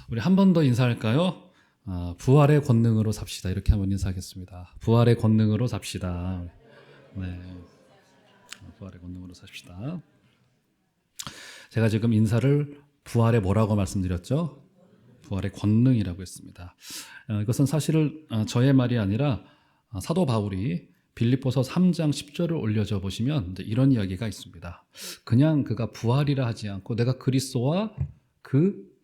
우리 한 번 더 인사할까요? 부활의 권능으로 삽시다. 이렇게 한번 인사하겠습니다. 부활의 권능으로 삽시다. 네, 부활의 권능으로 삽시다. 제가 지금 인사를 부활의 뭐라고 말씀드렸죠? 부활의 권능이라고 했습니다. 이것은 사실은 저의 말이 아니라 사도 바울이 빌립보서 3장 10절을 올려줘 보시면 이런 이야기가 있습니다. 그냥 그가 부활이라 하지 않고 내가 그리스도와 그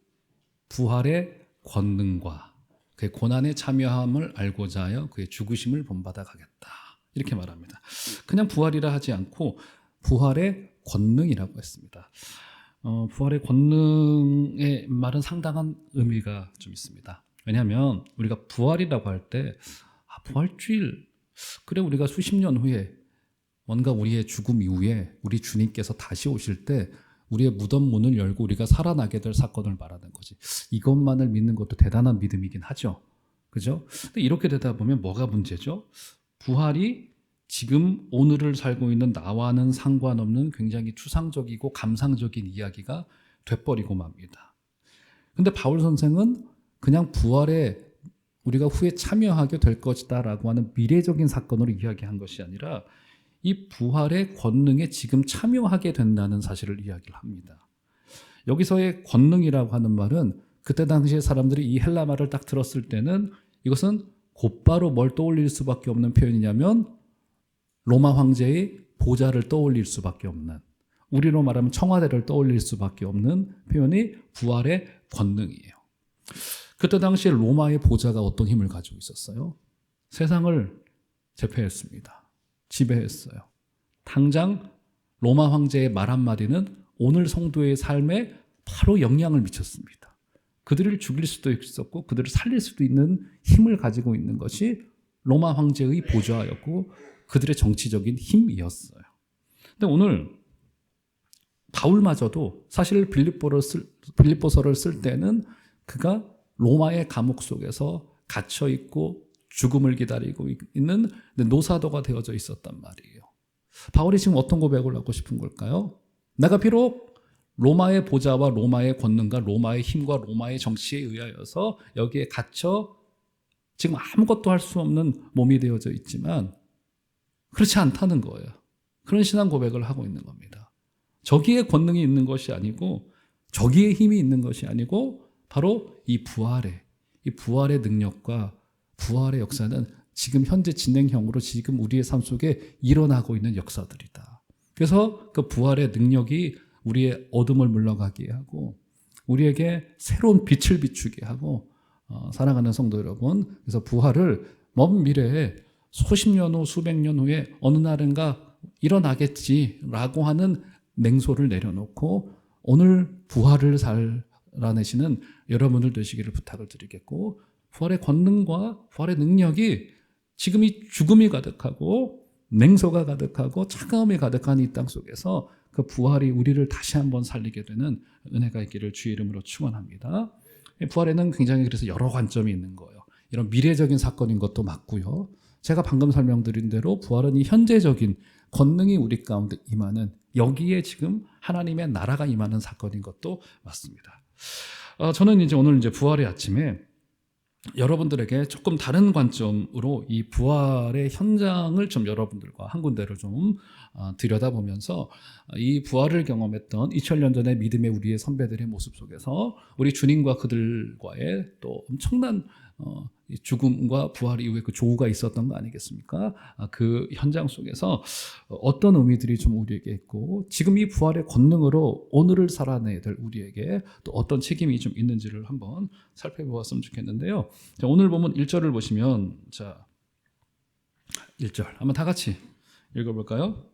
부활의 권능과 그의 고난에 참여함을 알고자 하여 그의 죽으심을 본받아 가겠다. 이렇게 말합니다. 그냥 부활이라 하지 않고 부활의 권능이라고 했습니다. 부활의 권능의 말은 상당한 의미가 좀 있습니다. 왜냐하면 우리가 부활이라고 할 때 부활주일, 그래 우리가 수십 년 후에 뭔가 우리의 죽음 이후에 우리 주님께서 다시 오실 때 우리의 무덤 문을 열고 우리가 살아나게 될 사건을 말하는 거지. 이것만을 믿는 것도 대단한 믿음이긴 하죠. 그죠? 근데 이렇게 되다 보면 뭐가 문제죠? 부활이 지금 오늘을 살고 있는 나와는 상관없는 굉장히 추상적이고 감상적인 이야기가 돼버리고 맙니다. 근데 바울 선생은 그냥 부활에 우리가 후에 참여하게 될 것이다 라고 하는 미래적인 사건으로 이야기한 것이 아니라 이 부활의 권능에 지금 참여하게 된다는 사실을 이야기를 합니다. 여기서의 권능이라고 하는 말은 그때 당시에 사람들이 이 헬라 말을 딱 들었을 때는 이것은 곧바로 뭘 떠올릴 수밖에 없는 표현이냐면 로마 황제의 보좌를 떠올릴 수밖에 없는, 우리로 말하면 청와대를 떠올릴 수밖에 없는 표현이 부활의 권능이에요. 그때 당시에 로마의 보좌가 어떤 힘을 가지고 있었어요? 세상을 제패했습니다. 지배했어요. 당장 로마 황제의 말 한마디는 오늘 성도의 삶에 바로 영향을 미쳤습니다. 그들을 죽일 수도 있었고 그들을 살릴 수도 있는 힘을 가지고 있는 것이 로마 황제의 보좌였고 그들의 정치적인 힘이었어요. 근데 오늘 바울마저도 사실 빌립보서를 쓸 때는 그가 로마의 감옥 속에서 갇혀 있고 죽음을 기다리고 있는 노사도가 되어져 있었단 말이에요. 바울이 지금 어떤 고백을 하고 싶은 걸까요? 내가 비록 로마의 보좌와 로마의 권능과 로마의 힘과 로마의 정치에 의하여서 여기에 갇혀 지금 아무것도 할 수 없는 몸이 되어져 있지만 그렇지 않다는 거예요. 그런 신앙 고백을 하고 있는 겁니다. 저기에 권능이 있는 것이 아니고 저기에 힘이 있는 것이 아니고 바로 이 부활의 능력과 부활의 역사는 지금 현재 진행형으로 지금 우리의 삶 속에 일어나고 있는 역사들이다. 그래서 그 부활의 능력이 우리의 어둠을 물러가게 하고 우리에게 새로운 빛을 비추게 하고 사랑하는 성도 여러분, 그래서 부활을 먼 미래에 수십 년 후, 수백 년 후에 어느 날인가 일어나겠지라고 하는 맹소를 내려놓고 오늘 부활을 살아내시는 여러분들 되시기를 부탁을 드리겠고, 부활의 권능과 부활의 능력이 지금 이 죽음이 가득하고 맹소가 가득하고 차가움이 가득한 이 땅 속에서 그 부활이 우리를 다시 한번 살리게 되는 은혜가 있기를 주의 이름으로 축원합니다. 부활에는 굉장히 그래서 여러 관점이 있는 거예요. 이런 미래적인 사건인 것도 맞고요. 제가 방금 설명드린 대로 부활은 이 현재적인 권능이 우리 가운데 임하는, 여기에 지금 하나님의 나라가 임하는 사건인 것도 맞습니다. 저는 오늘 부활의 아침에 여러분들에게 조금 다른 관점으로 이 부활의 현장을 좀 여러분들과 한 군데를 좀 들여다보면서 이 부활을 경험했던 2000년 전의 믿음의 우리의 선배들의 모습 속에서 우리 주님과 그들과의 또 엄청난 죽음과 부활 이후에 그 조우가 있었던 거 아니겠습니까? 그 현장 속에서 어떤 의미들이 좀 우리에게 있고 지금 이 부활의 권능으로 오늘을 살아내야 될 우리에게 또 어떤 책임이 좀 있는지를 한번 살펴보았으면 좋겠는데요. 자, 오늘 보면 1절을 보시면, 자, 1절 한번 다 같이 읽어볼까요?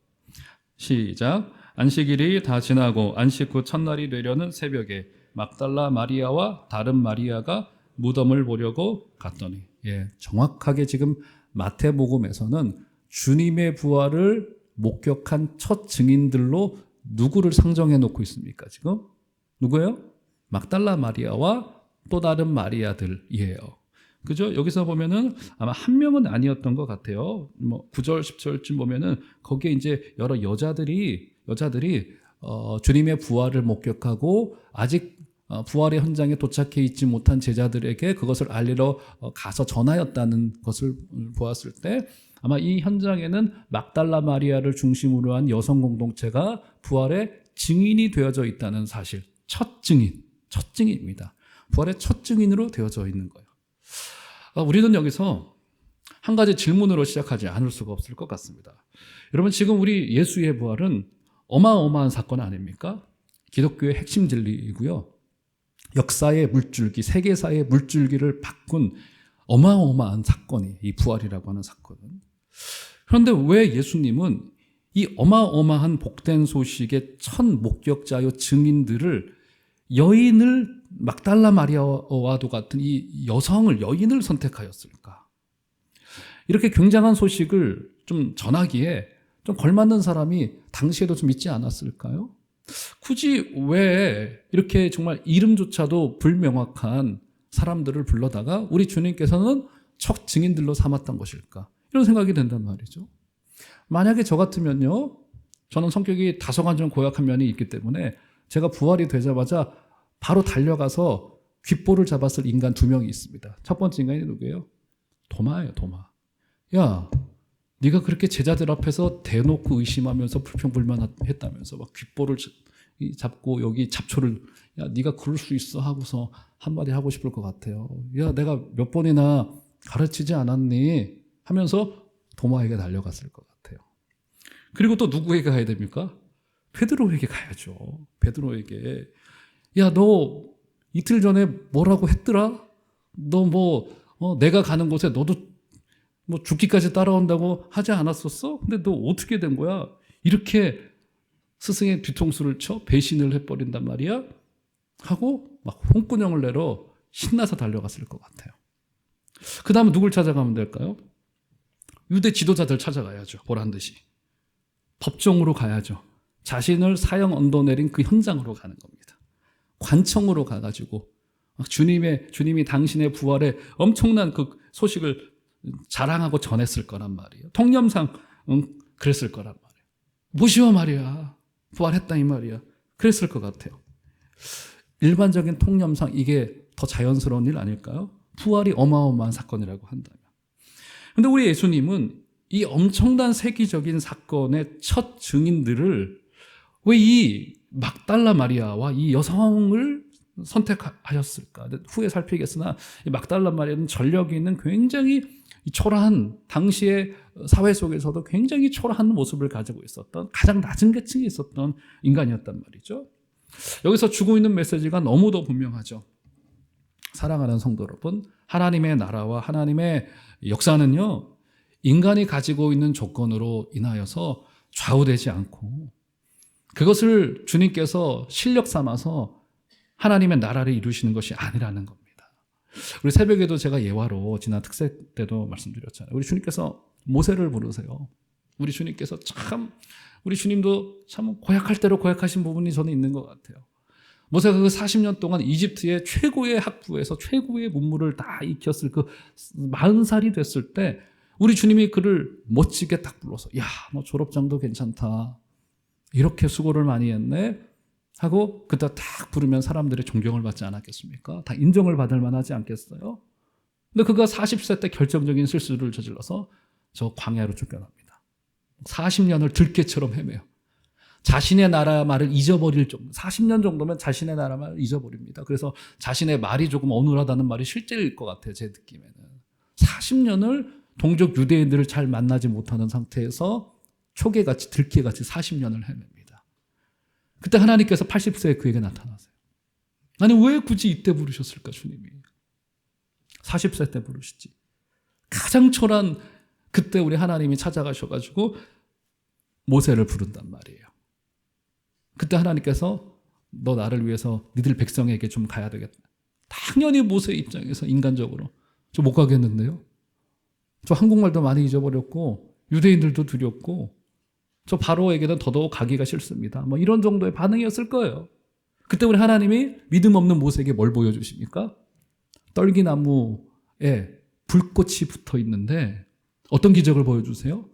시작. 안식일이 다 지나고 안식 후 첫날이 되려는 새벽에 막달라 마리아와 다른 마리아가 무덤을 보려고 갔더니, 정확하게 지금 마태복음에서는 주님의 부활을 목격한 첫 증인들로 누구를 상정해 놓고 있습니까? 지금 누구예요? 막달라 마리아와 또 다른 마리아들이에요. 그죠? 여기서 보면은 아마 한 명은 아니었던 것 같아요. 9절, 10절쯤 보면은 거기에 이제 여러 여자들이 주님의 부활을 목격하고 아직 부활의 현장에 도착해 있지 못한 제자들에게 그것을 알리러 가서 전하였다는 것을 보았을 때 아마 이 현장에는 막달라 마리아를 중심으로 한 여성 공동체가 부활의 증인이 되어져 있다는 사실, 첫 증인입니다. 부활의 첫 증인으로 되어져 있는 거예요. 우리는 여기서 한 가지 질문으로 시작하지 않을 수가 없을 것 같습니다. 여러분, 지금 우리 예수의 부활은 어마어마한 사건 아닙니까? 기독교의 핵심 진리이고요. 역사의 물줄기, 세계사의 물줄기를 바꾼 어마어마한 사건이 이 부활이라고 하는 사건은. 그런데 왜 예수님은 이 어마어마한 복된 소식의 첫 목격자요 증인들을 여인을 막달라 마리아와도 같은 이 여인을 선택하였을까? 이렇게 굉장한 소식을 좀 전하기에 좀 걸맞는 사람이 당시에도 좀 있지 않았을까요? 굳이 왜 이렇게 정말 이름조차도 불명확한 사람들을 불러다가 우리 주님께서는 첫 증인들로 삼았던 것일까? 이런 생각이 든단 말이죠. 만약에 저 같으면요, 저는 성격이 다소간 좀 고약한 면이 있기 때문에 제가 부활이 되자마자 바로 달려가서 귓볼을 잡았을 인간 2명이 있습니다. 첫 번째 인간이 누구예요? 도마예요, 도마. 야, 네가 그렇게 제자들 앞에서 대놓고 의심하면서 불평불만했다면서 막 귓볼을 잡고 여기 잡초를, 야, 네가 그럴 수 있어 하고서 한마디 하고 싶을 것 같아요. 야, 내가 몇 번이나 가르치지 않았니? 하면서 도마에게 달려갔을 것 같아요. 그리고 또 누구에게 가야 됩니까? 베드로에게 가야죠. 베드로에게. 야, 너 이틀 전에 뭐라고 했더라? 너 내가 가는 곳에 너도 죽기까지 따라온다고 하지 않았었어? 근데 너 어떻게 된 거야? 이렇게 스승의 뒤통수를 쳐 배신을 해버린단 말이야? 하고 막 홍군형을 내러 신나서 달려갔을 것 같아요. 그 다음에 누굴 찾아가면 될까요? 유대 지도자들 찾아가야죠. 보란듯이. 법정으로 가야죠. 자신을 사형 언도내린 그 현장으로 가는 겁니다. 관청으로 가가지고 주님이 당신의 부활에 엄청난 그 소식을 자랑하고 전했을 거란 말이에요. 통념상 그랬을 거란 말이에요. 보시오 말이야. 부활했다 이 말이야. 그랬을 것 같아요. 일반적인 통념상 이게 더 자연스러운 일 아닐까요? 부활이 어마어마한 사건이라고 한다면. 그런데 우리 예수님은 이 엄청난 세계적인 사건의 첫 증인들을 왜 이 막달라 마리아와 이 여성을 선택하였을까? 후에 살피겠으나 이 막달라 마리아는 전력이 있는 굉장히 초라한, 당시의 사회 속에서도 굉장히 초라한 모습을 가지고 있었던, 가장 낮은 계층에 있었던 인간이었단 말이죠. 여기서 주고 있는 메시지가 너무도 분명하죠. 사랑하는 성도 여러분, 하나님의 나라와 하나님의 역사는요, 인간이 가지고 있는 조건으로 인하여서 좌우되지 않고 그것을 주님께서 실력 삼아서 하나님의 나라를 이루시는 것이 아니라는 겁니다. 우리 새벽에도 제가 예화로 지난 특세 때도 말씀드렸잖아요. 우리 주님께서 모세를 부르세요. 우리 주님께서 우리 주님도 참 고약할 대로 고약하신 부분이 저는 있는 것 같아요. 모세가 그 40년 동안 이집트의 최고의 학부에서 최고의 문물을 다 익혔을 그 40살이 됐을 때 우리 주님이 그를 멋지게 딱 불러서, 야, 너 졸업장도 괜찮다. 이렇게 수고를 많이 했네. 하고 그때 딱 부르면 사람들의 존경을 받지 않았겠습니까? 다 인정을 받을 만하지 않겠어요? 근데 그가 40세 때 결정적인 실수를 저질러서 저 광야로 쫓겨납니다. 40년을 들깨처럼 헤매요. 자신의 나라 말을 잊어버릴 정도, 40년 정도면 자신의 나라 말을 잊어버립니다. 그래서 자신의 말이 조금 어눌하다는 말이 실제일 것 같아요, 제 느낌에는. 40년을 동족 유대인들을 잘 만나지 못하는 상태에서 초계같이 들깨같이 40년을 헤맵니다. 그때 하나님께서 80세에 그에게 나타나세요. 아니, 왜 굳이 이때 부르셨을까, 주님이? 40세 때 부르시지. 가장 초라한 그때 우리 하나님이 찾아가셔가지고 모세를 부른단 말이에요. 그때 하나님께서 너 나를 위해서 니들 백성에게 좀 가야 되겠다. 당연히 모세 입장에서 인간적으로 저 못 가겠는데요. 저 한국말도 많이 잊어버렸고 유대인들도 두렵고 저 바로에게는 더더욱 가기가 싫습니다. 이런 정도의 반응이었을 거예요. 그때 우리 하나님이 믿음 없는 모세에게 뭘 보여주십니까? 떨기나무에 불꽃이 붙어 있는데 어떤 기적을 보여주세요?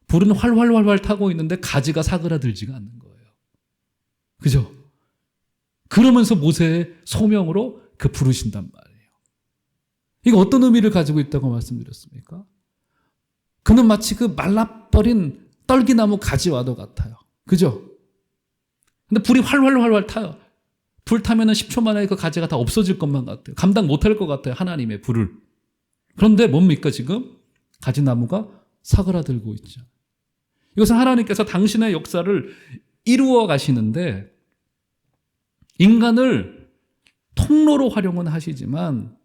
불은 활활 타고 있는데 가지가 사그라들지가 않는 거예요. 그죠? 그러면서 모세의 소명으로 그 부르신단 말이에요. 이거 어떤 의미를 가지고 있다고 말씀드렸습니까? 그는 마치 그 말라버린 떨기나무 가지와도 같아요. 그죠? 근데 불이 활활 타요. 불 타면은 10초 만에 그 가지가 다 없어질 것만 같아요. 감당 못할 것 같아요. 하나님의 불을. 그런데 뭡니까 지금? 가지나무가 사그라들고 있죠. 이것은 하나님께서 당신의 역사를 이루어 가시는데 인간을 통로로 활용은 하시지만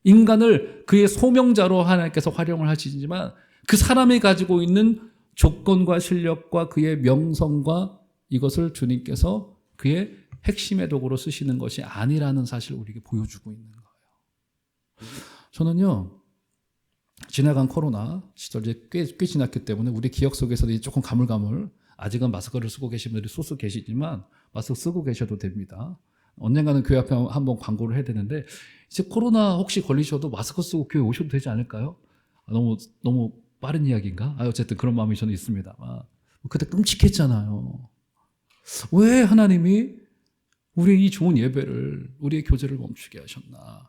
인간을 그의 소명자로 하나님께서 활용을 하시지만 그 사람이 가지고 있는 조건과 실력과 그의 명성과 이것을 주님께서 그의 핵심의 도구로 쓰시는 것이 아니라는 사실을 우리에게 보여주고 있는 거예요. 저는요, 지나간 코로나 시절 이제 꽤 지났기 때문에 우리 기억 속에서도 이제 조금 가물가물, 아직은 마스크를 쓰고 계신 분들이 소수 계시지만 마스크 쓰고 계셔도 됩니다. 언젠가는 교회 앞에 한번 광고를 해야 되는데 이제 코로나 혹시 걸리셔도 마스크 쓰고 교회 오셔도 되지 않을까요? 너무 빠른 이야기인가? 어쨌든 그런 마음이 저는 있습니다. 그때 끔찍했잖아요. 왜 하나님이 우리의 이 좋은 예배를, 우리의 교제를 멈추게 하셨나?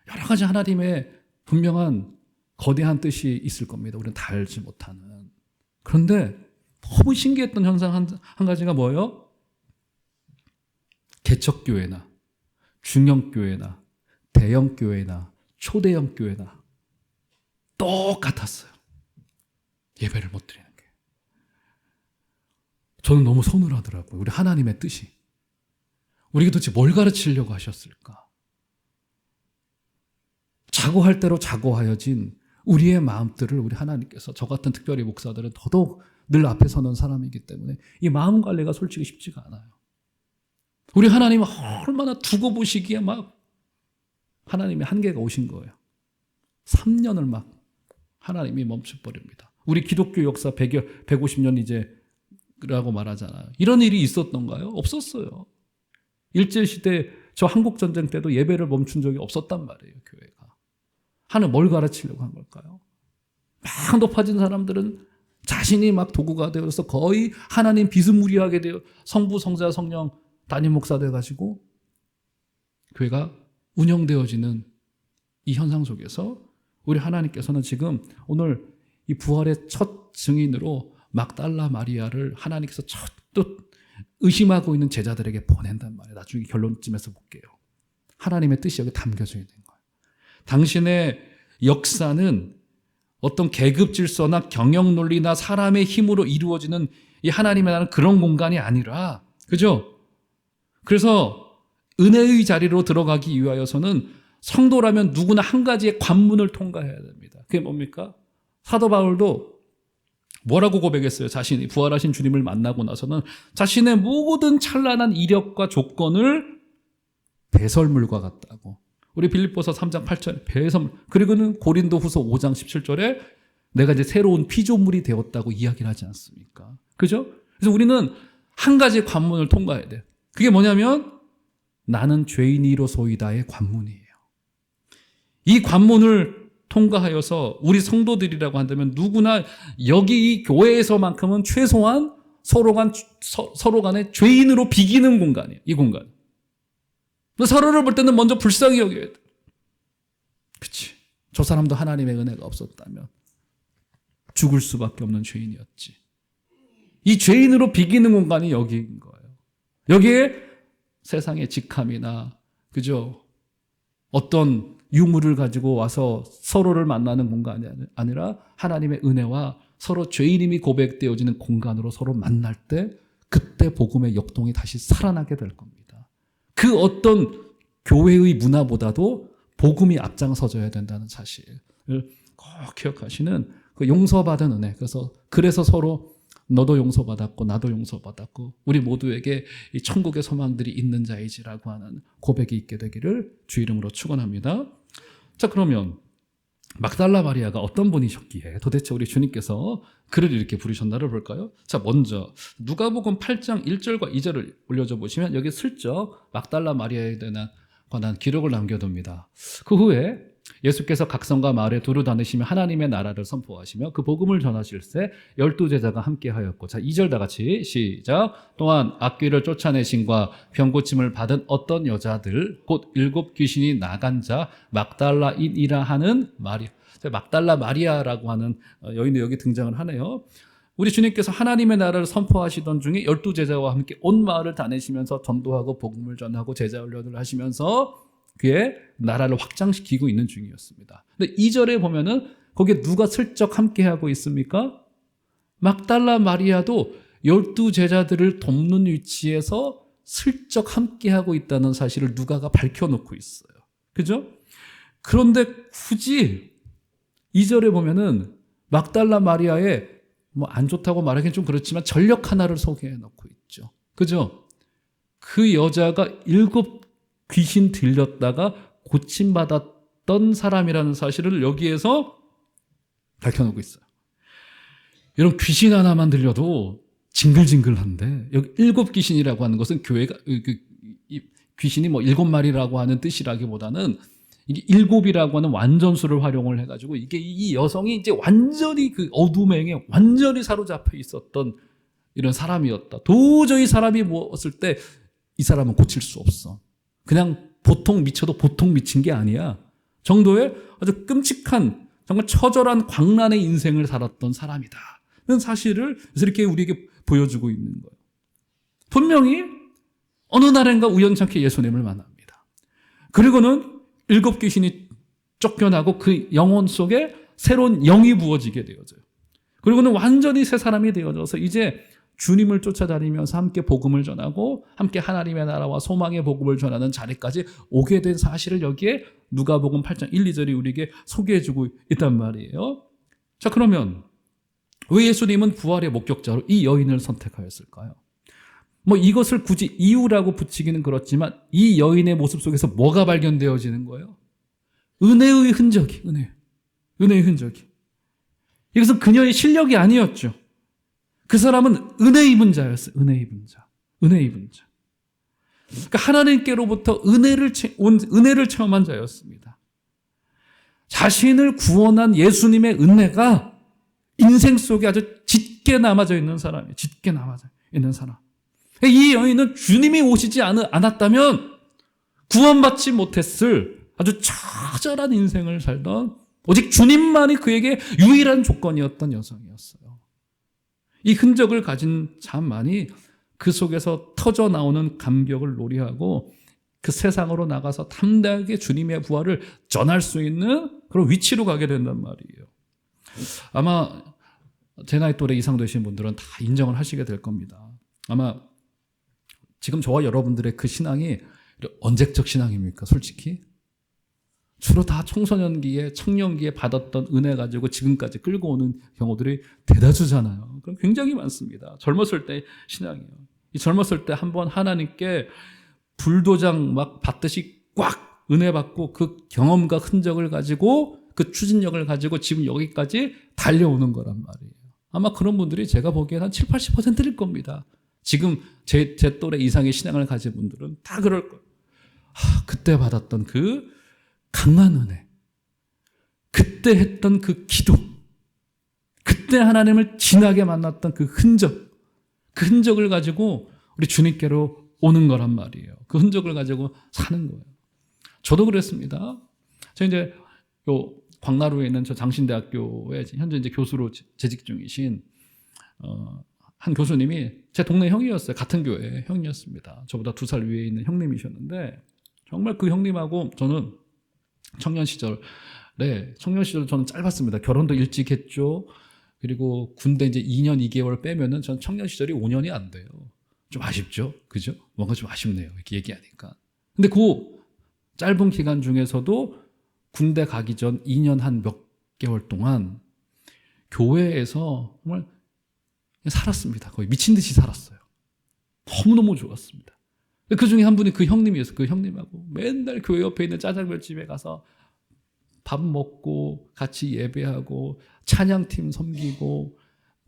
여러 가지 하나님의 분명한 거대한 뜻이 있을 겁니다. 우리는 다 알지 못하는. 그런데 너무 신기했던 현상 한 가지가 뭐예요? 개척교회나 중형교회나 대형교회나 초대형교회나 똑같았어요. 예배를 못 드리는 게. 저는 너무 서운하더라고요. 우리 하나님의 뜻이. 우리에게 도대체 뭘 가르치려고 하셨을까? 자고할 대로 자고하여진 우리의 마음들을 우리 하나님께서, 저 같은 특별히 목사들은 더더욱 늘 앞에 서는 사람이기 때문에 이 마음 관리가 솔직히 쉽지가 않아요. 우리 하나님은 얼마나 두고 보시기에 막 하나님의 한계가 오신 거예요. 3년을 막 하나님이 멈춰버립니다. 우리 기독교 역사 150년 이제라고 말하잖아요. 이런 일이 있었던가요? 없었어요. 일제시대 저 한국전쟁 때도 예배를 멈춘 적이 없었단 말이에요. 교회가. 하나님 뭘 가르치려고 한 걸까요? 막 높아진 사람들은 자신이 막 도구가 되어서 거의 하나님 비스무리하게 되어 성부, 성자, 성령 담임 목사 돼가지고 교회가 운영되어지는 이 현상 속에서 우리 하나님께서는 지금 오늘 이 부활의 첫 증인으로 막달라 마리아를 하나님께서 또 의심하고 있는 제자들에게 보낸단 말이에요. 나중에 결론쯤에서 볼게요. 하나님의 뜻이 여기 담겨져 있는 거예요. 당신의 역사는 어떤 계급 질서나 경영 논리나 사람의 힘으로 이루어지는 이 하나님의 나라는 그런 공간이 아니라, 그죠? 그래서 은혜의 자리로 들어가기 위하여서는 성도라면 누구나 한 가지의 관문을 통과해야 됩니다. 그게 뭡니까? 사도 바울도 뭐라고 고백했어요? 자신이 부활하신 주님을 만나고 나서는 자신의 모든 찬란한 이력과 조건을 배설물과 같다고. 우리 빌립보서 3장 8절에 배설물, 그리고는 고린도후서 5장 17절에 내가 이제 새로운 피조물이 되었다고 이야기를 하지 않습니까? 그죠? 그래서 우리는 한 가지 관문을 통과해야 돼요. 그게 뭐냐면 나는 죄인이로소이다의 관문이에요. 이 관문을 통과하여서 우리 성도들이라고 한다면 누구나 여기 이 교회에서만큼은 최소한 서로 간의 죄인으로 비기는 공간이에요. 이 공간. 서로를 볼 때는 먼저 불쌍히 여겨야 돼. 그치. 저 사람도 하나님의 은혜가 없었다면 죽을 수밖에 없는 죄인이었지. 이 죄인으로 비기는 공간이 여기인 거예요. 여기에 세상의 직함이나, 그죠? 어떤 유물을 가지고 와서 서로를 만나는 공간이 아니라 하나님의 은혜와 서로 죄인임이 고백되어지는 공간으로 서로 만날 때 그때 복음의 역동이 다시 살아나게 될 겁니다. 그 어떤 교회의 문화보다도 복음이 앞장서져야 된다는 사실을 꼭 기억하시는 그 용서받은 은혜. 그래서 서로 너도 용서받았고 나도 용서받았고 우리 모두에게 이 천국의 소망들이 있는 자이지라고 하는 고백이 있게 되기를 주 이름으로 축원합니다. 자, 그러면 막달라 마리아가 어떤 분이셨기에 도대체 우리 주님께서 그를 이렇게 부르셨나를 볼까요? 자, 먼저 누가복음 8장 1절과 2절을 올려줘 보시면 여기 슬쩍 막달라 마리아에 관한 기록을 남겨둡니다. 그 후에 예수께서 각성과 마을에 두루 다니시며 하나님의 나라를 선포하시며 그 복음을 전하실새 12제자가 함께하였고. 자, 2절 다 같이 시작. 또한 악귀를 쫓아내신과 병고침을 받은 어떤 여자들 곧 7 귀신이 나간 자 막달라인이라 하는 마리아. 막달라 마리아라고 하는 여인도 여기 등장을 하네요. 우리 주님께서 하나님의 나라를 선포하시던 중에 12제자와 함께 온 마을을 다니시면서 전도하고 복음을 전하고 제자 훈련을 하시면서 그의 나라를 확장시키고 있는 중이었습니다. 근데 2절에 보면은 거기에 누가 슬쩍 함께하고 있습니까? 막달라 마리아도 12제자들을 돕는 위치에서 슬쩍 함께하고 있다는 사실을 누가가 밝혀놓고 있어요. 그죠? 그런데 굳이 2절에 보면은 막달라 마리아의 뭐 안 좋다고 말하기는 좀 그렇지만 전력 하나를 소개해 놓고 있죠. 그죠? 그 여자가 7 귀신 들렸다가 고침받았던 사람이라는 사실을 여기에서 밝혀놓고 있어요. 여러분, 귀신 하나만 들려도 징글징글한데 여기 7 귀신이라고 하는 것은 교회가 귀신이 뭐 7마리라고 하는 뜻이라기보다는 이게 7이라고 하는 완전수를 활용을 해가지고 이게 이 여성이 이제 완전히 그 어둠행에 완전히 사로잡혀 있었던 이런 사람이었다. 도저히 사람이 모았을 때 이 사람은 고칠 수 없어. 그냥 보통 미쳐도 보통 미친 게 아니야. 정도의 아주 끔찍한 정말 처절한 광란의 인생을 살았던 사람이다. 는 사실을 이렇게 우리에게 보여주고 있는 거예요. 분명히 어느 날인가 우연찮게 예수님을 만납니다. 그리고는 7 귀신이 쫓겨나고 그 영혼 속에 새로운 영이 부어지게 되어져요. 그리고는 완전히 새 사람이 되어져서 이제 주님을 쫓아다니면서 함께 복음을 전하고 함께 하나님의 나라와 소망의 복음을 전하는 자리까지 오게 된 사실을 여기에 누가복음 8장 1, 2절이 우리에게 소개해주고 있단 말이에요. 자, 그러면 왜 예수님은 부활의 목격자로 이 여인을 선택하였을까요? 뭐 이것을 굳이 이유라고 붙이기는 그렇지만 이 여인의 모습 속에서 뭐가 발견되어지는 거예요? 은혜의 흔적이, 은혜의 흔적이. 이것은 그녀의 실력이 아니었죠. 그 사람은 은혜 입은 자였어요. 은혜 입은 자. 그러니까 하나님께로부터 은혜를 체험한 자였습니다. 자신을 구원한 예수님의 은혜가 인생 속에 아주 짙게 남아져 있는 사람이에요. 짙게 남아져 있는 사람. 이 여인은 주님이 오시지 않았다면 구원받지 못했을 아주 처절한 인생을 살던 오직 주님만이 그에게 유일한 조건이었던 여성이었어요. 이 흔적을 가진 자만이 그 속에서 터져 나오는 감격을 놀이하고 그 세상으로 나가서 담대하게 주님의 부활을 전할 수 있는 그런 위치로 가게 된단 말이에요. 아마 제 나이 또래 이상 되신 분들은 다 인정을 하시게 될 겁니다. 아마 지금 저와 여러분들의 그 신앙이 언제적 신앙입니까? 솔직히 주로 다 청소년기에 청년기에 받았던 은혜 가지고 지금까지 끌고 오는 경우들이 대다수잖아요. 그럼 굉장히 많습니다. 젊었을 때 신앙이에요. 이 젊었을 때 한번 하나님께 불도장 막 받듯이 꽉 은혜 받고 그 경험과 흔적을 가지고 그 추진력을 가지고 지금 여기까지 달려오는 거란 말이에요. 아마 그런 분들이 제가 보기엔 한 7, 80%일 겁니다. 지금 제 또래 이상의 신앙을 가진 분들은 다 그럴 거예요. 그때 받았던 그 강한 은혜, 그때 했던 그 기도, 그때 하나님을 진하게 만났던 그 흔적을 가지고 우리 주님께로 오는 거란 말이에요. 그 흔적을 가지고 사는 거예요. 저도 그랬습니다. 저 이제 요 광나루에 있는 저 장신대학교에 현재 이제 교수로 재직 중이신 한 교수님이 제 동네 형이었어요. 같은 교회 형이었습니다. 저보다 2살 위에 있는 형님이셨는데 정말 그 형님하고 저는 청년 시절에 저는 짧았습니다. 결혼도 일찍 했죠. 그리고 군대 이제 2년 2개월 빼면은 전 청년 시절이 5년이 안 돼요. 좀 아쉽죠? 그죠? 뭔가 좀 아쉽네요. 이렇게 얘기하니까. 근데 그 짧은 기간 중에서도 군대 가기 전 2년 한 몇 개월 동안 교회에서 정말 살았습니다. 거의 미친 듯이 살았어요. 너무너무 좋았습니다. 그 중에 한 분이 그 형님이었어요. 그 형님하고 맨날 교회 옆에 있는 짜장면집에 가서 밥 먹고 같이 예배하고 찬양팀 섬기고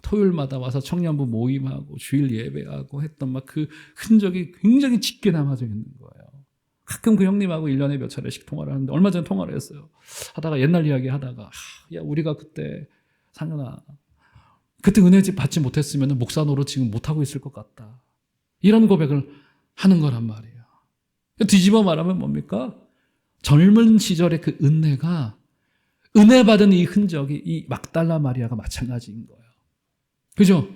토요일마다 와서 청년부 모임하고 주일 예배하고 했던 막 그 흔적이 굉장히 짙게 남아져 있는 거예요. 가끔 그 형님하고 1년에 몇 차례씩 통화를 하는데 얼마 전에 통화를 했어요. 하다가 옛날 이야기 하다가 야 우리가 그때 상현아 그때 은혜집 받지 못했으면 목사 노릇 지금 못하고 있을 것 같다. 이런 고백을 하는 거란 말이에요. 뒤집어 말하면 뭡니까? 젊은 시절의 그 은혜가 은혜 받은 이 흔적이 이 막달라 마리아가 마찬가지인 거예요. 그죠?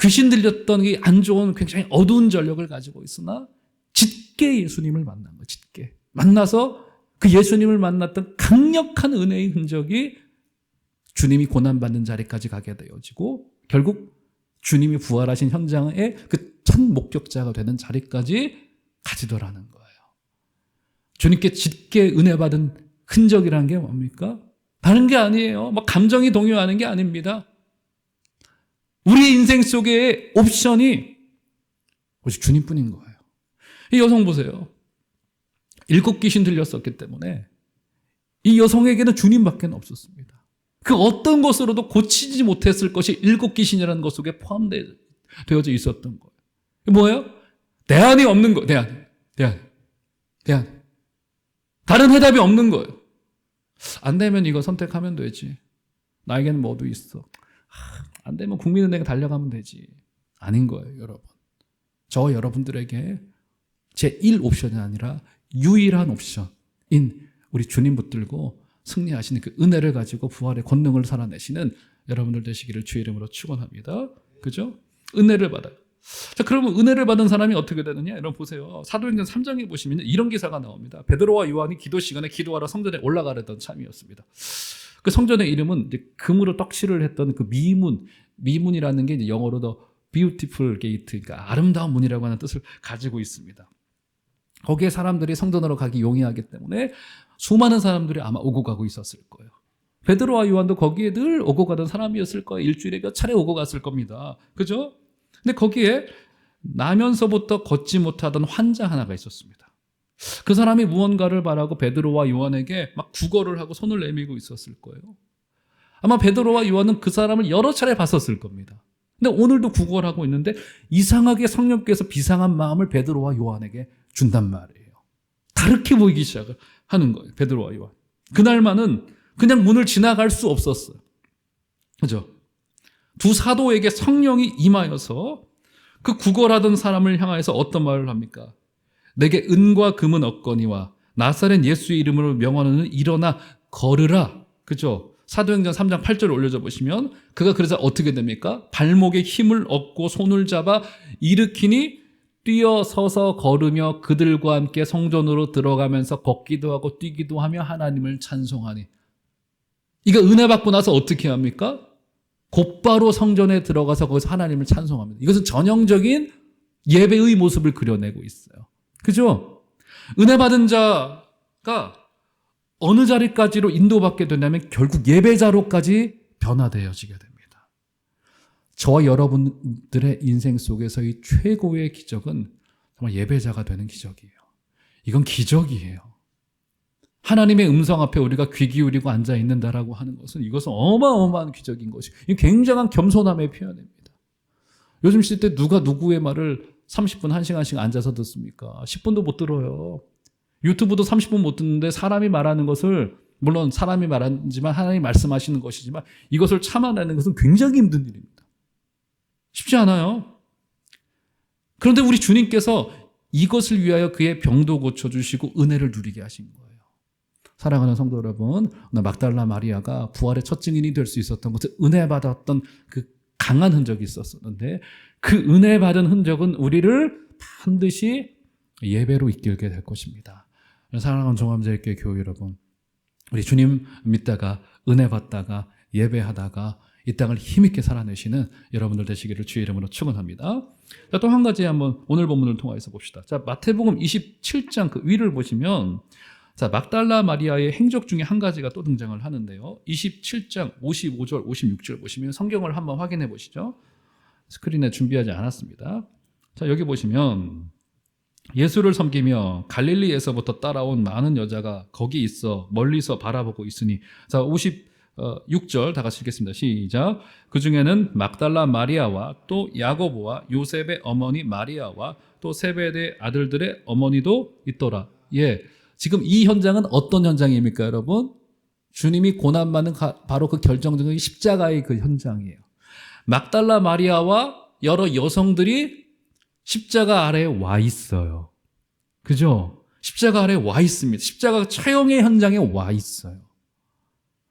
귀신 들렸던 이 안 좋은 굉장히 어두운 전력을 가지고 있으나 짙게 예수님을 만난 거예요. 짙게. 만나서 그 예수님을 만났던 강력한 은혜의 흔적이 주님이 고난받는 자리까지 가게 되어지고 결국 주님이 부활하신 현장의 그 첫 목격자가 되는 자리까지 가지더라는 거예요. 주님께 짙게 은혜 받은 흔적이라는 게 뭡니까? 다른 게 아니에요. 막 감정이 동요하는 게 아닙니다. 우리 인생 속에 옵션이 오직 주님뿐인 거예요. 이 여성 보세요. 7 귀신 들렸었기 때문에 이 여성에게는 주님밖에 없었습니다. 그 어떤 것으로도 고치지 못했을 것이 7 귀신이라는 것 속에 포함되어져 있었던 거예요. 뭐예요? 대안이 없는 거예요. 대안. 다른 해답이 없는 거예요. 안 되면 이거 선택하면 되지. 나에게는 뭐도 있어. 안 되면 국민은행에 달려가면 되지. 아닌 거예요, 여러분. 저 여러분들에게 제1 옵션이 아니라 유일한 옵션인 우리 주님 붙들고 승리하시는 그 은혜를 가지고 부활의 권능을 살아내시는 여러분들 되시기를 주의 이름으로 축원합니다. 그죠? 은혜를 받아요. 자, 그러면 은혜를 받은 사람이 어떻게 되느냐? 여러분 보세요. 사도행전 3장에 보시면 이런 기사가 나옵니다. 베드로와 요한이 기도 시간에 기도하러 성전에 올라가려던 참이었습니다. 그 성전의 이름은 이제 금으로 떡칠을 했던 그 미문이라는 게 이제 영어로 더 beautiful gate, 그러니까 아름다운 문이라고 하는 뜻을 가지고 있습니다. 거기에 사람들이 성전으로 가기 용이하기 때문에 수많은 사람들이 아마 오고 가고 있었을 거예요. 베드로와 요한도 거기에 늘 오고 가던 사람이었을 거예요. 일주일에 몇 차례 오고 갔을 겁니다. 그죠? 근데 거기에 나면서부터 걷지 못하던 환자 하나가 있었습니다. 그 사람이 무언가를 바라고 베드로와 요한에게 막 구걸을 하고 손을 내밀고 있었을 거예요. 아마 베드로와 요한은 그 사람을 여러 차례 봤었을 겁니다. 근데 오늘도 구걸하고 있는데 이상하게 성령께서 비상한 마음을 베드로와 요한에게 준단 말이에요. 다르게 보이기 시작을 하는 거예요. 베드로와 요한. 그날만은 그냥 문을 지나갈 수 없었어요. 그죠? 두 사도에게 성령이 임하여서 그 구걸하던 사람을 향하여서 어떤 말을 합니까? 내게 은과 금은 없거니와 나사렛 예수의 이름으로 명하노니 일어나 걸으라. 그죠? 사도행전 3장 8절을 올려줘 보시면 그가 그래서 어떻게 됩니까? 발목에 힘을 얻고 손을 잡아 일으키니 뛰어 서서 걸으며 그들과 함께 성전으로 들어가면서 걷기도 하고 뛰기도 하며 하나님을 찬송하니. 이거 은혜 받고 나서 어떻게 합니까? 곧바로 성전에 들어가서 거기서 하나님을 찬송합니다. 이것은 전형적인 예배의 모습을 그려내고 있어요. 그죠? 은혜 받은 자가 어느 자리까지로 인도받게 되냐면 결국 예배자로까지 변화되어지게 됩니다. 저와 여러분들의 인생 속에서의 최고의 기적은 정말 예배자가 되는 기적이에요. 이건 기적이에요. 하나님의 음성 앞에 우리가 귀 기울이고 앉아있는다라고 하는 것은 이것은 어마어마한 기적인 것이 굉장한 겸손함의 표현입니다. 요즘 시대 누가 누구의 말을 30분, 1시간씩 앉아서 듣습니까? 10분도 못 들어요. 유튜브도 30분 못 듣는데 사람이 말하는 것을 물론 사람이 말하지만 하나님이 말씀하시는 것이지만 이것을 참아내는 것은 굉장히 힘든 일입니다. 쉽지 않아요. 그런데 우리 주님께서 이것을 위하여 그의 병도 고쳐주시고 은혜를 누리게 하신 거예요. 사랑하는 성도 여러분, 오늘 막달라 마리아가 부활의 첫 증인이 될 수 있었던 것은 은혜 받았던 그 강한 흔적이 있었는데 그 은혜 받은 흔적은 우리를 반드시 예배로 이끌게 될 것입니다. 사랑하는 종합제일교회 교회 여러분, 우리 주님 믿다가 은혜 받다가 예배하다가 이 땅을 힘있게 살아내시는 여러분들 되시기를 주의 이름으로 축원합니다. 자, 또 한 가지 한번 오늘 본문을 통해서 봅시다. 자, 마태복음 27장 그 위를 보시면 자, 막달라 마리아의 행적 중에 한 가지가 또 등장을 하는데요. 27장 55절, 56절 보시면 성경을 한번 확인해 보시죠. 스크린에 준비하지 않았습니다. 자, 여기 보시면 예수를 섬기며 갈릴리에서부터 따라온 많은 여자가 거기 있어 멀리서 바라보고 있으니. 자, 56절 다 같이 읽겠습니다. 시작. 그 중에는 막달라 마리아와 또 야고보와 요셉의 어머니 마리아와 또 세베대 아들들의 어머니도 있더라. 예. 지금 이 현장은 어떤 현장입니까, 여러분? 주님이 고난받는 바로 그 결정적인 십자가의 그 현장이에요. 막달라 마리아와 여러 여성들이 십자가 아래에 와 있어요. 그죠? 십자가 아래에 와 있습니다. 십자가 처형의 현장에 와 있어요.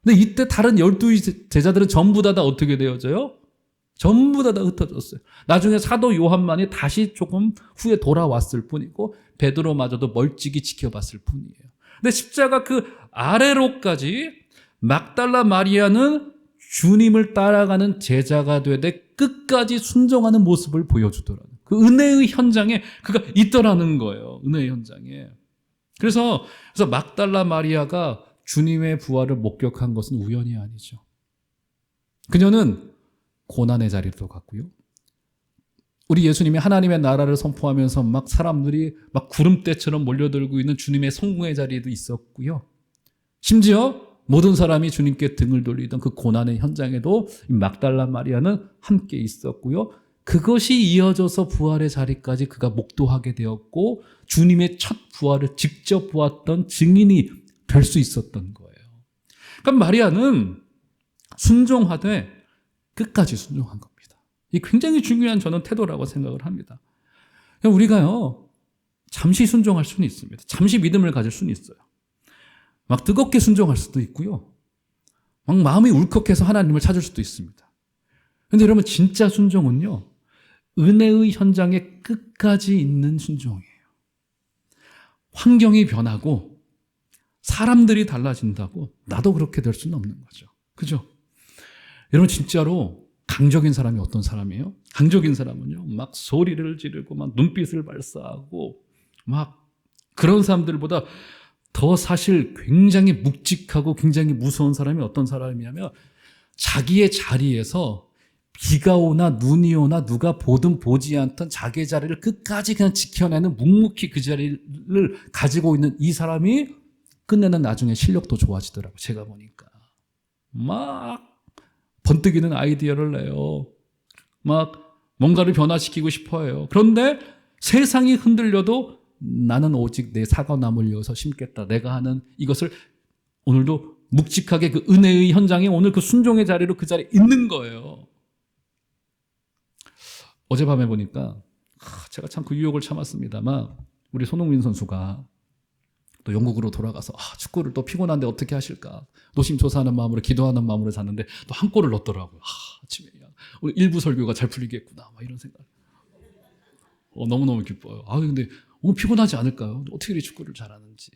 근데 이때 다른 12 제자들은 전부 다 어떻게 되어져요? 전부 다 흩어졌어요. 나중에 사도 요한만이 다시 조금 후에 돌아왔을 뿐이고 베드로마저도 멀찍이 지켜봤을 뿐이에요. 근데 십자가 그 아래로까지 막달라 마리아는 주님을 따라가는 제자가 되되 끝까지 순종하는 모습을 보여주더라고요. 그 은혜의 현장에 그가 있더라는 거예요. 은혜의 현장에. 그래서 막달라 마리아가 주님의 부활을 목격한 것은 우연이 아니죠. 그녀는 고난의 자리도 갔고요. 우리 예수님이 하나님의 나라를 선포하면서 막 사람들이 막 구름대처럼 몰려들고 있는 주님의 성공의 자리에도 있었고요. 심지어 모든 사람이 주님께 등을 돌리던 그 고난의 현장에도 막달라 마리아는 함께 있었고요. 그것이 이어져서 부활의 자리까지 그가 목도하게 되었고 주님의 첫 부활을 직접 보았던 증인이 될 수 있었던 거예요. 그러니까 마리아는 순종하되 끝까지 순종한 겁니다. 이 굉장히 중요한 저는 태도라고 생각을 합니다. 우리가요, 잠시 순종할 수는 있습니다. 잠시 믿음을 가질 수는 있어요. 막 뜨겁게 순종할 수도 있고요. 막 마음이 울컥해서 하나님을 찾을 수도 있습니다. 그런데 여러분, 진짜 순종은요, 은혜의 현장에 끝까지 있는 순종이에요. 환경이 변하고 사람들이 달라진다고 나도 그렇게 될 수는 없는 거죠. 그죠? 여러분, 진짜로 강적인 사람이 어떤 사람이에요? 강적인 사람은요, 막 소리를 지르고 막 눈빛을 발사하고 막 그런 사람들보다 더 사실 굉장히 묵직하고 굉장히 무서운 사람이 어떤 사람이냐면 자기의 자리에서 비가 오나 눈이 오나 누가 보든 보지 않던 자기의 자리를 끝까지 그냥 지켜내는 묵묵히 그 자리를 가지고 있는 이 사람이 끝내는 나중에 실력도 좋아지더라고요. 제가 보니까. 막 번뜩이는 아이디어를 내요. 막 뭔가를 변화시키고 싶어 해요. 그런데 세상이 흔들려도 나는 오직 내 사과나무를 이어서 심겠다. 내가 하는 이것을 오늘도 묵직하게 그 은혜의 현장에 오늘 그 순종의 자리로 그 자리에 있는 거예요. 어젯밤에 보니까 제가 참 그 유혹을 참았습니다만 우리 손흥민 선수가 또 영국으로 돌아가서 축구를 또 피곤한데 어떻게 하실까 노심초사하는 마음으로 기도하는 마음으로 잤는데 또 한 골을 넣었더라고요. 아침에 오늘 일부 설교가 잘 풀리겠구나 막 이런 생각. 너무너무 기뻐요. 근데 너무 피곤하지 않을까요? 어떻게 이렇게 축구를 잘하는지.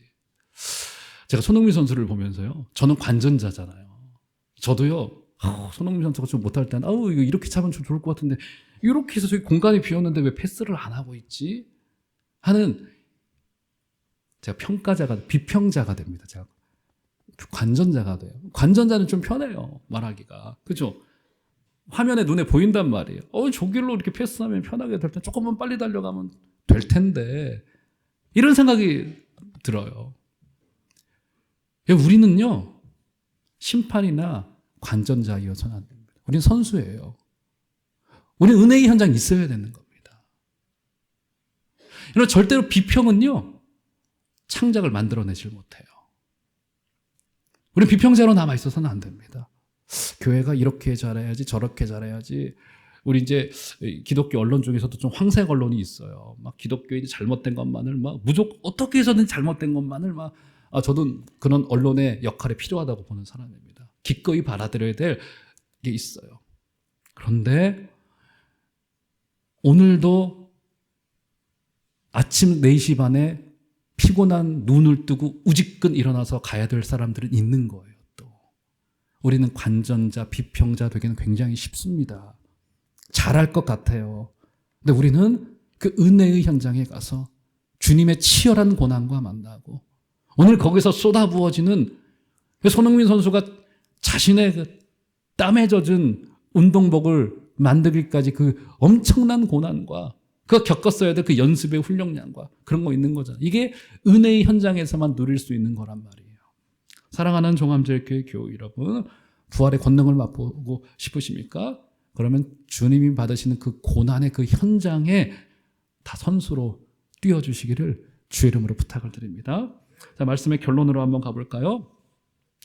제가 손흥민 선수를 보면서요, 저는 관전자잖아요. 저도요, 손흥민 선수가 좀 못할 때는 이거 이렇게 차면 좀 좋을 것 같은데 이렇게 해서 저기 공간이 비었는데 왜 패스를 안 하고 있지? 하는 제가 비평자가 됩니다. 제가 관전자가 돼요. 관전자는 좀 편해요, 말하기가. 그죠? 화면에 눈에 보인단 말이에요. 저 길로 이렇게 패스하면 편하게 될 때 조금만 빨리 달려가면 될 텐데. 이런 생각이 들어요. 우리는요, 심판이나 관전자이어서는 안 됩니다. 우리는 선수예요. 우리는 은혜의 현장에 있어야 되는 겁니다. 절대로 비평은요, 창작을 만들어내질 못해요. 우리는 비평자로 남아있어서는 안 됩니다. 교회가 이렇게 잘해야지 저렇게 잘해야지. 우리 이제 기독교 언론 중에서도 좀 황색 언론이 있어요. 막 기독교인이 잘못된 것만을 막 무조건 어떻게 해서든 잘못된 것만을 막 저도 그런 언론의 역할이 필요하다고 보는 사람입니다. 기꺼이 받아들여야 될 게 있어요. 그런데 오늘도 아침 4시 반에 피곤한 눈을 뜨고 우지끈 일어나서 가야 될 사람들은 있는 거예요. 또 우리는 관전자, 비평자 되기는 굉장히 쉽습니다. 잘할 것 같아요. 근데 우리는 그 은혜의 현장에 가서 주님의 치열한 고난과 만나고 오늘 거기서 쏟아부어지는 손흥민 선수가 자신의 그 땀에 젖은 운동복을 만들기까지 그 엄청난 고난과 그가 겪었어야 될 그 연습의 훈련량과 그런 거 있는 거잖아요. 이게 은혜의 현장에서만 누릴 수 있는 거란 말이에요. 사랑하는 종암제일교회 교우 여러분, 부활의 권능을 맛보고 싶으십니까? 그러면 주님이 받으시는 그 고난의 그 현장에 다 선수로 뛰어주시기를 주의 이름으로 부탁을 드립니다. 자, 말씀의 결론으로 한번 가볼까요?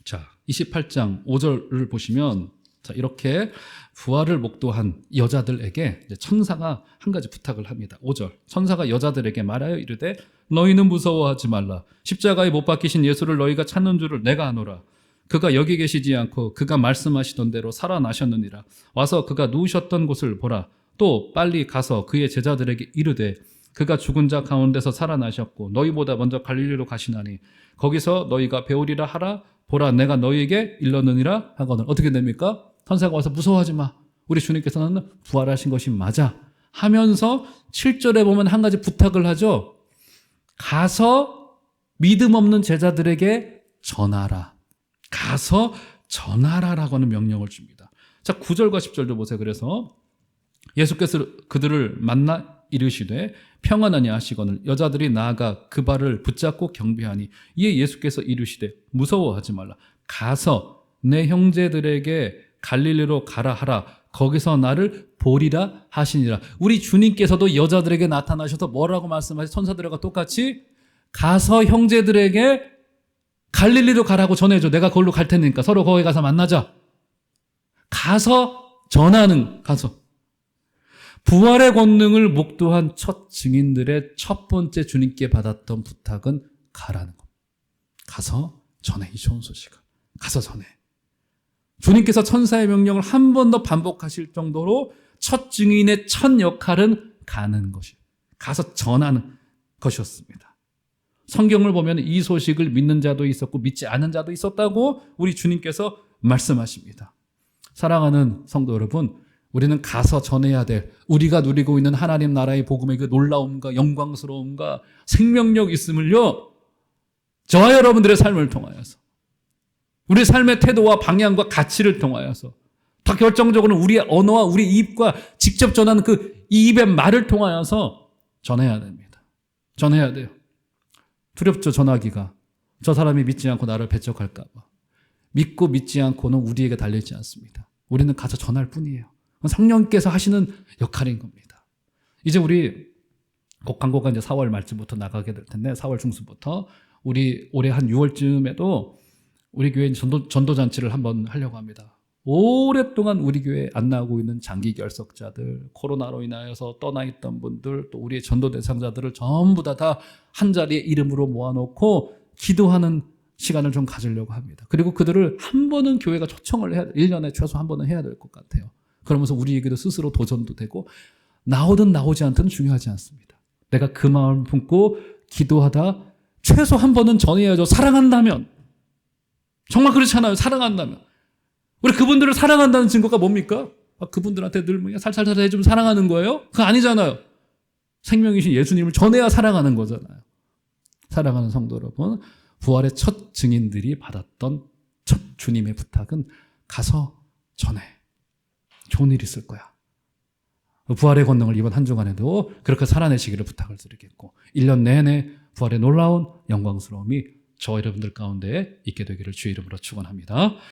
자, 28장 5절을 보시면 자, 이렇게 부활을 목도한 여자들에게 이제 천사가 한 가지 부탁을 합니다. 5절. 천사가 여자들에게 말하여 이르되 너희는 무서워하지 말라. 십자가에 못 박히신 예수를 너희가 찾는 줄을 내가 아노라. 그가 여기 계시지 않고 그가 말씀하시던 대로 살아나셨느니라. 와서 그가 누우셨던 곳을 보라. 또 빨리 가서 그의 제자들에게 이르되 그가 죽은 자 가운데서 살아나셨고 너희보다 먼저 갈릴리로 가시나니 거기서 너희가 배우리라 하라. 보라 내가 너희에게 일렀느니라 하거늘. 어떻게 됩니까? 천사가 와서 무서워하지 마. 우리 주님께서는 부활하신 것이 맞아. 하면서 7절에 보면 한 가지 부탁을 하죠. 가서 믿음 없는 제자들에게 전하라. 가서 전하라라고 하는 명령을 줍니다. 자, 9절과 10절도 보세요. 그래서 예수께서 그들을 만나 이르시되 평안하냐 하시거늘 여자들이 나아가 그 발을 붙잡고 경배하니 이에 예수께서 이르시되 무서워하지 말라. 가서 내 형제들에게 갈릴리로 가라 하라. 거기서 나를 보리라 하시니라. 우리 주님께서도 여자들에게 나타나셔서 뭐라고 말씀하시? 천사들과 똑같이 가서 형제들에게 갈릴리로 가라고 전해줘. 내가 거기로 갈 테니까 서로 거기 가서 만나자. 가서 전하는 가서. 부활의 권능을 목도한 첫 증인들의 첫 번째 주님께 받았던 부탁은 가라는 것. 가서 전해. 이 좋은 소식을. 가서 전해. 주님께서 천사의 명령을 한 번 더 반복하실 정도로 첫 증인의 첫 역할은 가는 것이에요. 가서 전하는 것이었습니다. 성경을 보면 이 소식을 믿는 자도 있었고 믿지 않은 자도 있었다고 우리 주님께서 말씀하십니다. 사랑하는 성도 여러분, 우리는 가서 전해야 될 우리가 누리고 있는 하나님 나라의 복음의 그 놀라움과 영광스러움과 생명력 있음을요, 저와 여러분들의 삶을 통하여서 우리 삶의 태도와 방향과 가치를 통하여서 더 결정적으로는 우리의 언어와 우리 입과 직접 전하는 그 입의 말을 통하여서 전해야 됩니다. 전해야 돼요. 두렵죠, 전하기가. 저 사람이 믿지 않고 나를 배척할까 봐. 믿고 믿지 않고는 우리에게 달려있지 않습니다. 우리는 가서 전할 뿐이에요. 성령께서 하시는 역할인 겁니다. 이제 우리 광고가 이제 4월 말쯤부터 나가게 될 텐데 4월 중순부터 우리 올해 한 6월쯤에도 우리 교회 전도잔치를 한번 하려고 합니다. 오랫동안 우리 교회에 안 나오고 있는 장기 결석자들, 코로나로 인하여서 떠나 있던 분들, 또 우리의 전도 대상자들을 전부 다 한 자리에 이름으로 모아놓고 기도하는 시간을 좀 가지려고 합니다. 그리고 그들을 한 번은 교회가 초청을 해야, 1년에 최소 한 번은 해야 될 것 같아요. 그러면서 우리에게도 스스로 도전도 되고 나오든 나오지 않든 중요하지 않습니다. 내가 그 마음 품고 기도하다 최소 한 번은 전해야죠. 사랑한다면. 정말 그렇잖아요. 사랑한다면. 우리 그분들을 사랑한다는 증거가 뭡니까? 그분들한테 늘 살살살 해주면 사랑하는 거예요? 그거 아니잖아요. 생명이신 예수님을 전해야 사랑하는 거잖아요. 사랑하는 성도 여러분, 부활의 첫 증인들이 받았던 첫 주님의 부탁은 가서 전해. 좋은 일이 있을 거야. 부활의 권능을 이번 한 주간에도 그렇게 살아내시기를 부탁을 드리겠고 1년 내내 부활의 놀라운 영광스러움이 저와 여러분들 가운데 있게 되기를 주의 이름으로 축원합니다.